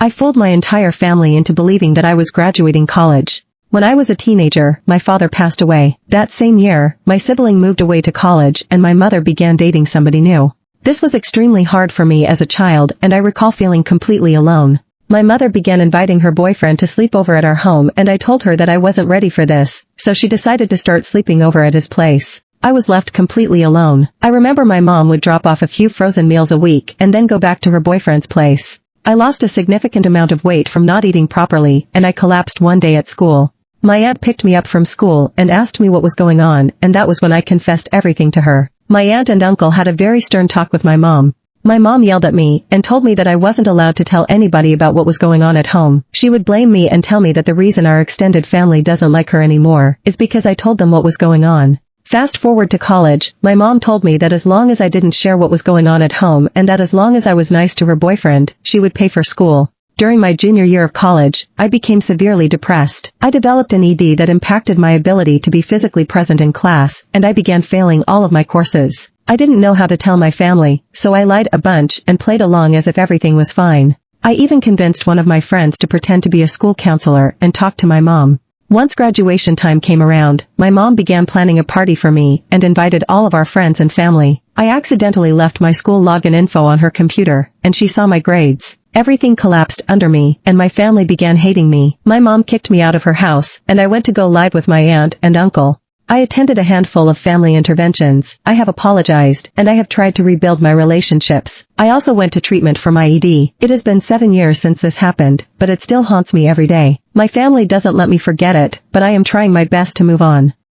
I fooled my entire family into believing that I was graduating college. When I was a teenager, my father passed away. That same year, my sibling moved away to college and my mother began dating somebody new. This was extremely hard for me as a child and I recall feeling completely alone. My mother began inviting her boyfriend to sleep over at our home and I told her that I wasn't ready for this, so she decided to start sleeping over at his place. I was left completely alone. I remember my mom would drop off a few frozen meals a week and then go back to her boyfriend's place. I lost a significant amount of weight from not eating properly and I collapsed one day at school. My aunt picked me up from school and asked me what was going on, and that was when I confessed everything to her. My aunt and uncle had a very stern talk with my mom. My mom yelled at me and told me that I wasn't allowed to tell anybody about what was going on at home. She would blame me and tell me that the reason our extended family doesn't like her anymore is because I told them what was going on. Fast forward to college, my mom told me that as long as I didn't share what was going on at home and that as long as I was nice to her boyfriend, she would pay for school. During my junior year of college, I became severely depressed. I developed an ED that impacted my ability to be physically present in class, and I began failing all of my courses. I didn't know how to tell my family, so I lied a bunch and played along as if everything was fine. I even convinced one of my friends to pretend to be a school counselor and talk to my mom. Once graduation time came around, my mom began planning a party for me and invited all of our friends and family. I accidentally left my school login info on her computer, and she saw my grades. Everything collapsed under me, and my family began hating me. My mom kicked me out of her house, and I went to go live with my aunt and uncle. I attended a handful of family interventions. I have apologized, and I have tried to rebuild my relationships. I also went to treatment for my ED. It has been 7 years since this happened, but it still haunts me every day. My family doesn't let me forget it, but I am trying my best to move on.